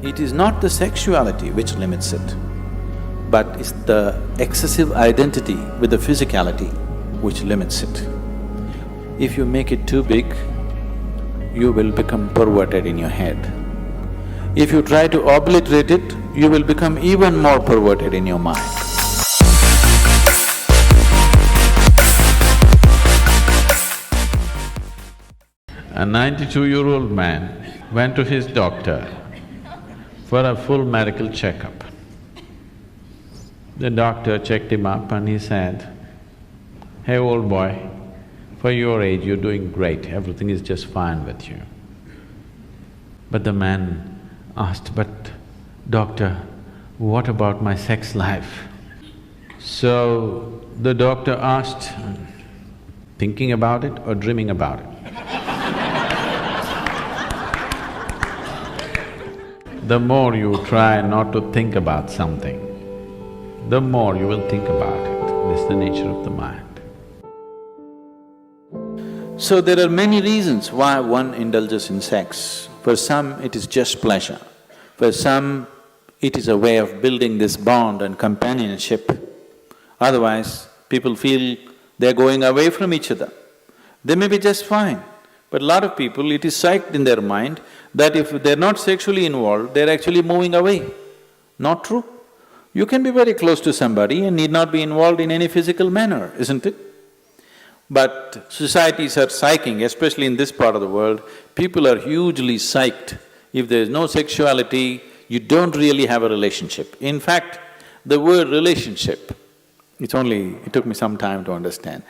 it is not the sexuality which limits it, but it's the excessive identity with the physicality which limits it. If you make it too big, you will become perverted in your head. If you try to obliterate it, you will become even more perverted in your mind. A 92-year-old man went to his doctor for a full medical checkup. The doctor checked him up and he said, "Hey, old boy, for your age you're doing great, everything is just fine with you." But the man asked, "But doctor, what about my sex life?" So the doctor asked, "Thinking about it or dreaming about it?" The more you try not to think about something, the more you will think about it. This is the nature of the mind. So there are many reasons why one indulges in sex. For some, it is just pleasure. For some, it is a way of building this bond and companionship. Otherwise, people feel they're going away from each other. They may be just fine, but a lot of people, it is psyched in their mind that if they're not sexually involved, they're actually moving away. Not true. You can be very close to somebody and need not be involved in any physical manner, isn't it? But societies are psyching, especially in this part of the world, people are hugely psyched. If there's no sexuality, you don't really have a relationship. In fact, the word relationship, it took me some time to understand,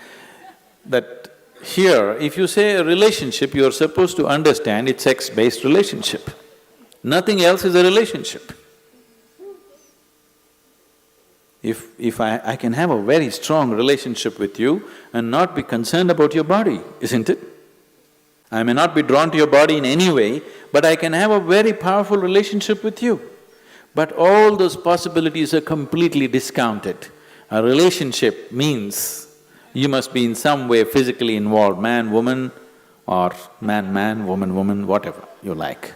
that here, if you say a relationship, you're supposed to understand it's sex-based relationship. Nothing else is a relationship. If I can have a very strong relationship with you and not be concerned about your body, isn't it? I may not be drawn to your body in any way, but I can have a very powerful relationship with you. But all those possibilities are completely discounted. A relationship means you must be in some way physically involved, man, woman, or man, woman, woman, whatever you like.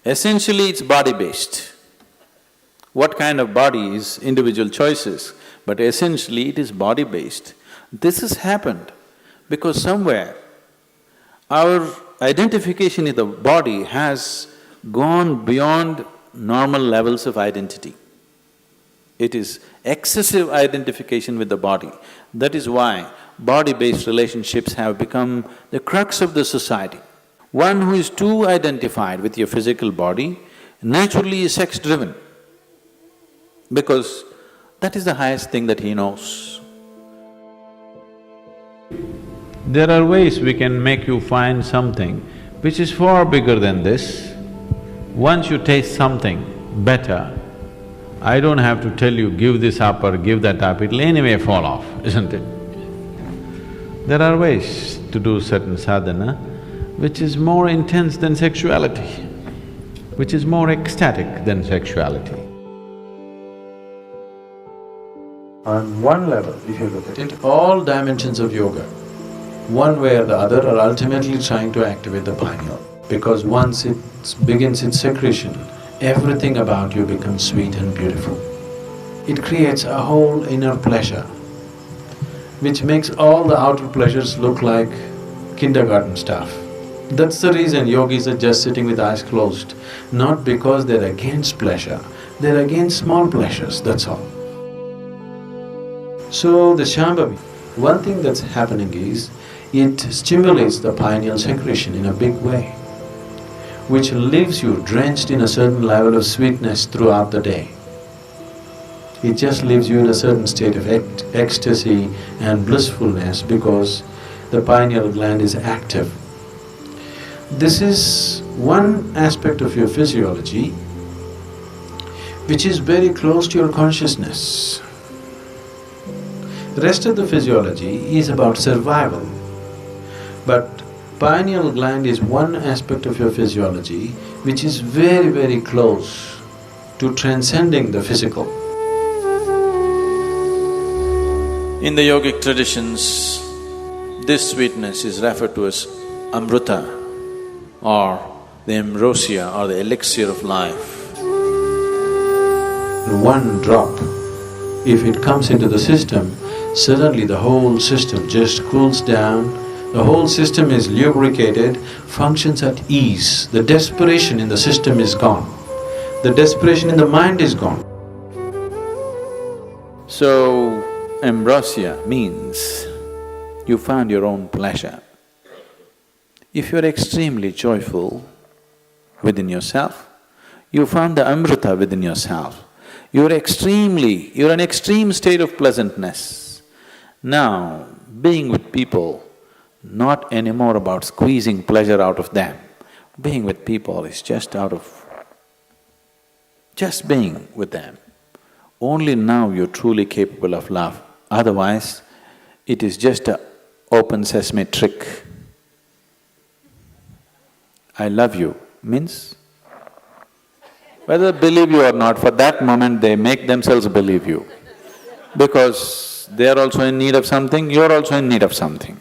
Essentially, it's body-based. What kind of body is individual choices, but essentially it is body-based. This has happened because somewhere our identification in the body has gone beyond normal levels of identity. It is excessive identification with the body. That is why body-based relationships have become the crux of the society. One who is too identified with your physical body naturally is sex-driven, because that is the highest thing that he knows. There are ways we can make you find something which is far bigger than this. Once you taste something better, I don't have to tell you, give this up or give that up, it'll anyway fall off, isn't it? There are ways to do certain sadhana which is more intense than sexuality, which is more ecstatic than sexuality. On one level, if you look at it, all dimensions of yoga, one way or the other, are ultimately trying to activate the pineal. Because once it begins its secretion, everything about you becomes sweet and beautiful. It creates a whole inner pleasure, which makes all the outer pleasures look like kindergarten stuff. That's the reason yogis are just sitting with eyes closed, not because they're against pleasure, they're against small pleasures, that's all. So the Shambhavi, one thing that's happening is, it stimulates the pineal secretion in a big way, which leaves you drenched in a certain level of sweetness throughout the day. It just leaves you in a certain state of ecstasy and blissfulness because the pineal gland is active. This is one aspect of your physiology which is very close to your consciousness. The rest of the physiology is about survival, but pineal gland is one aspect of your physiology which is very, very close to transcending the physical. In the yogic traditions, this sweetness is referred to as amrita or the ambrosia or the elixir of life. One drop, if it comes into the system, suddenly the whole system just cools down, the whole system is lubricated, functions at ease. The desperation in the system is gone. The desperation in the mind is gone. So, ambrosia means you found your own pleasure. If you're extremely joyful within yourself, you found the amrita within yourself. You're an extreme state of pleasantness. Now, being with people, not anymore about squeezing pleasure out of them. Being with people is just being with them. Only now you're truly capable of love. Otherwise, it is just a open sesame trick. I love you means, whether they believe you or not, for that moment they make themselves believe you. Because they are also in need of something, you're also in need of something.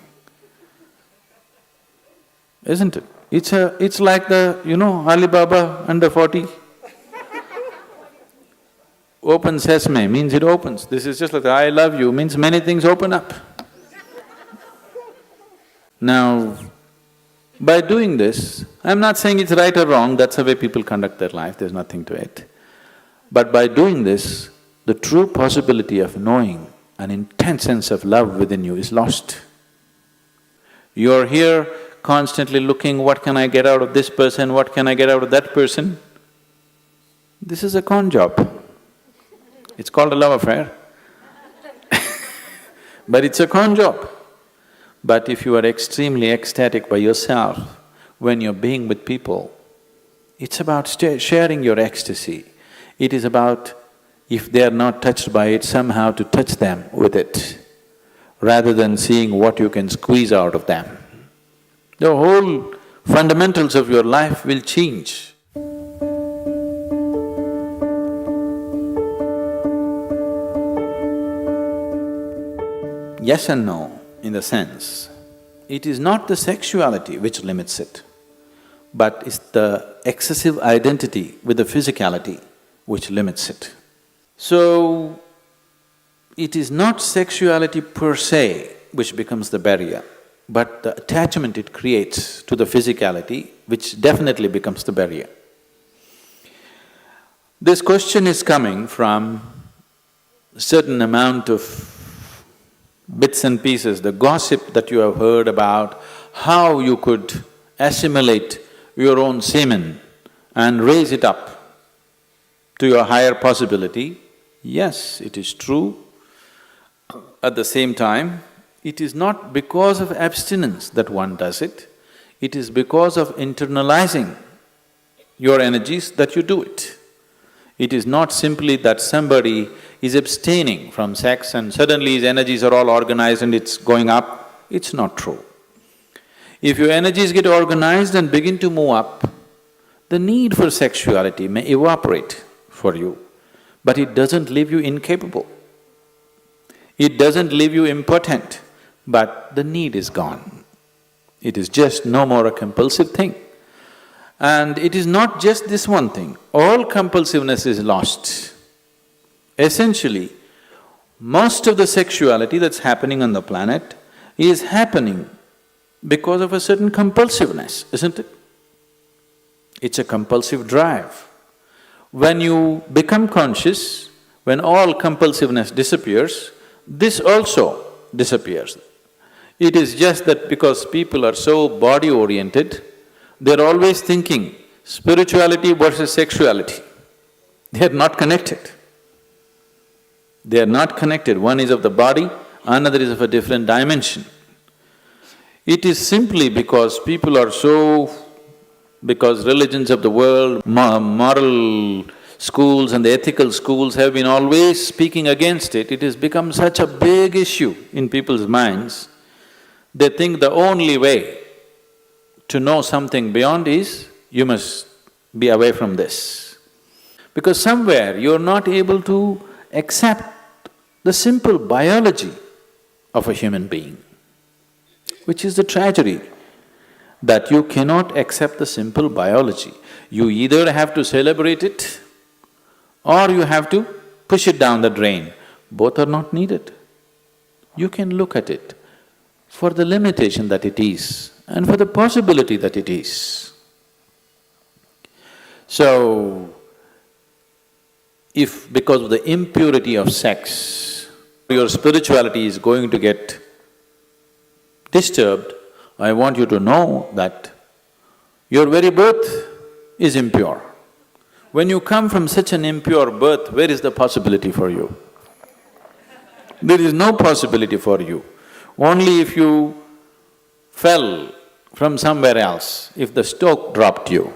Isn't it? It's like Alibaba under 40. Open sesame means it opens. This is just like I love you means many things open up. Now, by doing this, I'm not saying it's right or wrong, that's the way people conduct their life, there's nothing to it. But by doing this, the true possibility of knowing an intense sense of love within you is lost. You're here constantly looking, what can I get out of this person, what can I get out of that person? This is a con job. It's called a love affair. But it's a con job. But if you are extremely ecstatic by yourself, when you're being with people, it's about sharing your ecstasy. It is about, if they are not touched by it, somehow to touch them with it, rather than seeing what you can squeeze out of them. The whole fundamentals of your life will change. Yes and no, in the sense, it is not the sexuality which limits it, but it's the excessive identity with the physicality which limits it. So, it is not sexuality per se which becomes the barrier, but the attachment it creates to the physicality which definitely becomes the barrier. This question is coming from a certain amount of bits and pieces, the gossip that you have heard about how you could assimilate your own semen and raise it up to your higher possibility. Yes, it is true. At the same time, it is not because of abstinence that one does it, it is because of internalizing your energies that you do it. It is not simply that somebody is abstaining from sex and suddenly his energies are all organized and it's going up. It's not true. If your energies get organized and begin to move up, the need for sexuality may evaporate for you, but it doesn't leave you incapable. It doesn't leave you impotent, but the need is gone. It is just no more a compulsive thing. And it is not just this one thing, all compulsiveness is lost. Essentially, most of the sexuality that's happening on the planet is happening because of a certain compulsiveness, isn't it? It's a compulsive drive. When you become conscious, when all compulsiveness disappears, this also disappears. It is just that because people are so body-oriented, they're always thinking spirituality versus sexuality. They are not connected. They are not connected. One is of the body, another is of a different dimension. It is simply because people are because religions of the world, moral schools and the ethical schools have been always speaking against it, it has become such a big issue in people's minds. They think the only way to know something beyond is, you must be away from this. Because somewhere you're not able to accept the simple biology of a human being, which is the tragedy. that you cannot accept the simple biology. You either have to celebrate it or you have to push it down the drain. Both are not needed. You can look at it for the limitation that it is and for the possibility that it is. So, if because of the impurity of sex, your spirituality is going to get disturbed, I want you to know that your very birth is impure. When you come from such an impure birth, where is the possibility for you? There is no possibility for you. Only if you fell from somewhere else, if the stoke dropped you,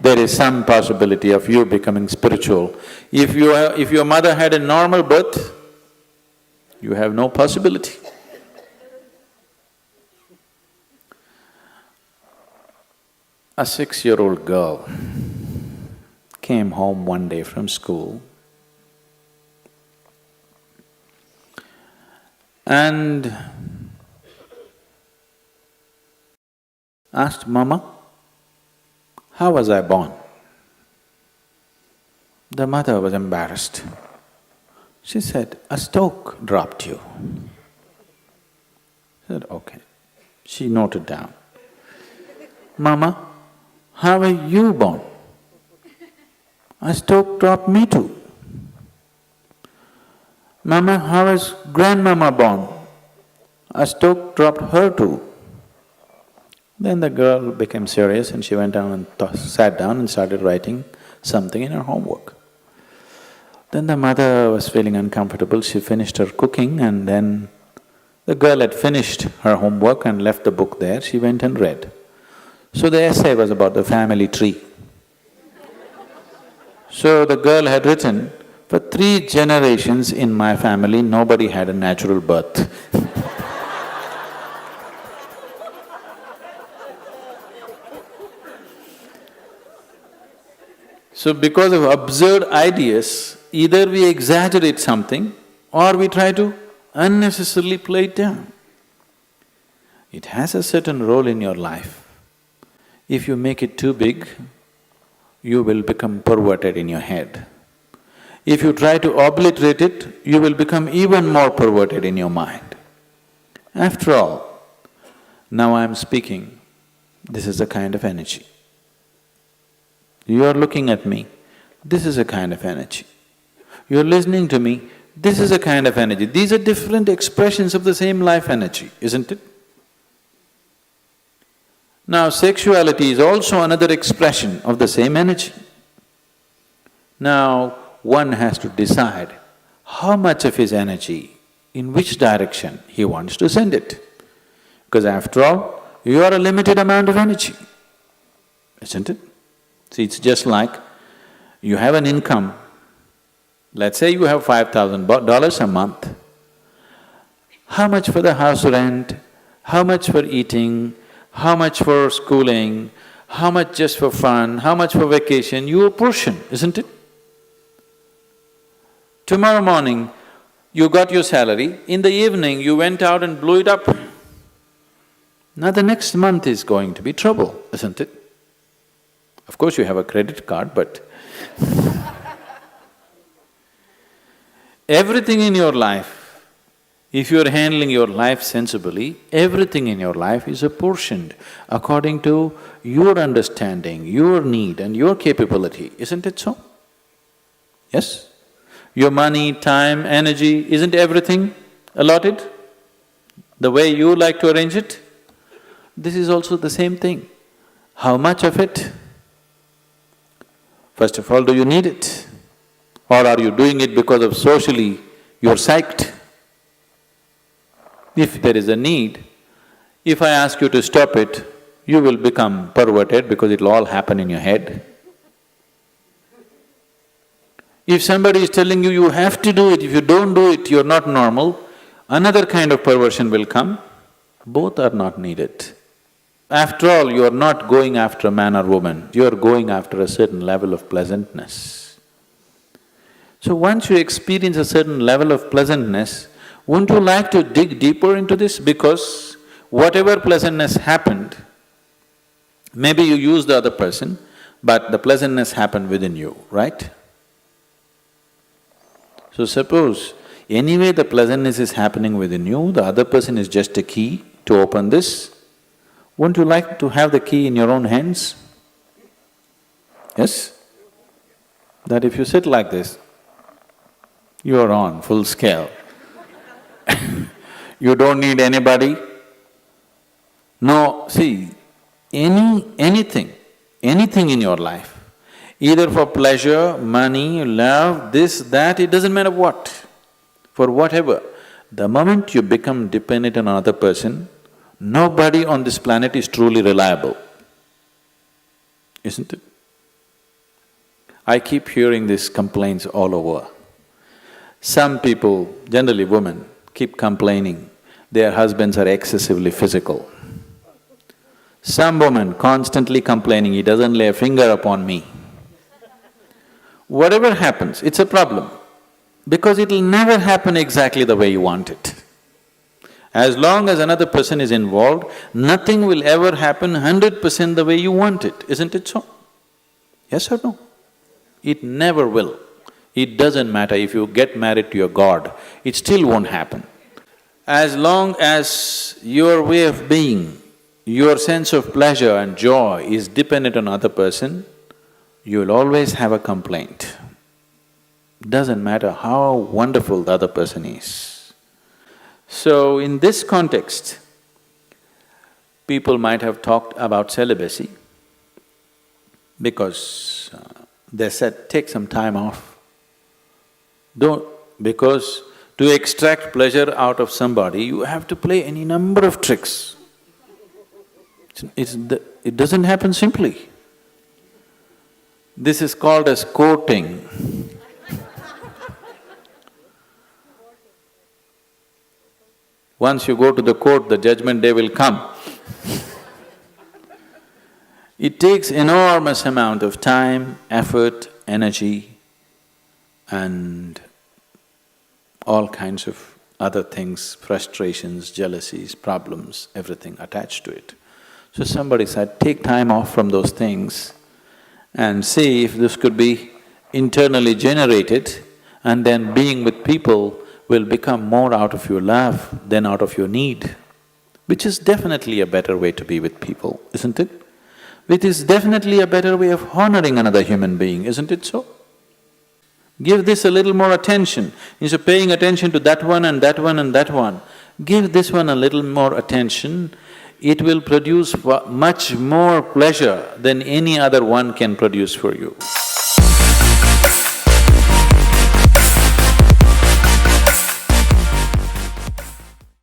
there is some possibility of you becoming spiritual. If your mother had a normal birth, you have no possibility. A 6-year-old girl came home one day from school and asked, "Mama, how was I born?" The mother was embarrassed. She said, "A stoke dropped you." She said, "Okay." She noted down, "Mama, how were you born?" "A stoke dropped me too." "Mama, how was grandmama born?" "A stoke dropped her too." Then the girl became serious and she went down and sat down and started writing something in her homework. Then the mother was feeling uncomfortable, she finished her cooking and then the girl had finished her homework and left the book there, she went and read. So the essay was about the family tree. So the girl had written, "For 3 generations in my family, nobody had a natural birth." So because of absurd ideas, either we exaggerate something or we try to unnecessarily play it down. It has a certain role in your life. If you make it too big, you will become perverted in your head. If you try to obliterate it, you will become even more perverted in your mind. After all, now I am speaking, this is a kind of energy. You are looking at me, this is a kind of energy. You are listening to me, this is a kind of energy. These are different expressions of the same life energy, isn't it? Now, sexuality is also another expression of the same energy. Now, one has to decide how much of his energy, in which direction he wants to send it. Because after all, you are a limited amount of energy, isn't it? See, it's just like you have an income, let's say you have $5,000 a month. How much for the house rent, how much for eating, how much for schooling, how much just for fun, how much for vacation, you apportion, isn't it? Tomorrow morning, you got your salary, in the evening you went out and blew it up. Now the next month is going to be trouble, isn't it? Of course you have a credit card, but everything in your life, if you're handling your life sensibly, everything in your life is apportioned according to your understanding, your need and your capability, isn't it so? Yes? Your money, time, energy, isn't everything allotted the way you like to arrange it? This is also the same thing. How much of it? First of all, do you need it? Or are you doing it because of socially you're psyched? If there is a need, if I ask you to stop it, you will become perverted because it'll all happen in your head. If somebody is telling you, you have to do it, if you don't do it, you're not normal, another kind of perversion will come. Both are not needed. After all, you are not going after a man or woman, you are going after a certain level of pleasantness. So once you experience a certain level of pleasantness, wouldn't you like to dig deeper into this? Because whatever pleasantness happened, maybe you used the other person, but the pleasantness happened within you, right? So suppose anyway the pleasantness is happening within you, the other person is just a key to open this, wouldn't you like to have the key in your own hands? Yes? That if you sit like this, you are on full scale. You don't need anybody. No, see, anything in your life, either for pleasure, money, love, this, that, it doesn't matter what, for whatever, the moment you become dependent on another person, nobody on this planet is truly reliable, isn't it? I keep hearing these complaints all over. Some people, generally women, keep complaining their husbands are excessively physical. Some woman constantly complaining, he doesn't lay a finger upon me. Whatever happens, it's a problem, because it'll never happen exactly the way you want it. As long as another person is involved, nothing will ever happen 100% the way you want it, isn't it so? Yes or no? It never will. It doesn't matter if you get married to your god, it still won't happen. As long as your way of being, your sense of pleasure and joy is dependent on another person, you will always have a complaint. Doesn't matter how wonderful the other person is. So in this context, people might have talked about celibacy because they said, take some time off. Because to extract pleasure out of somebody, you have to play any number of tricks. It doesn't happen simply. This is called as courting. Once you go to the court, the judgment day will come. It takes enormous amount of time, effort, energy, and all kinds of other things, frustrations, jealousies, problems, everything attached to it. So somebody said, take time off from those things and see if this could be internally generated, and then being with people will become more out of your love than out of your need, which is definitely a better way to be with people, isn't it? It is definitely a better way of honoring another human being, isn't it so? Give this a little more attention. Instead of paying attention to that one and that one and that one, give this one a little more attention. It will produce much more pleasure than any other one can produce for you.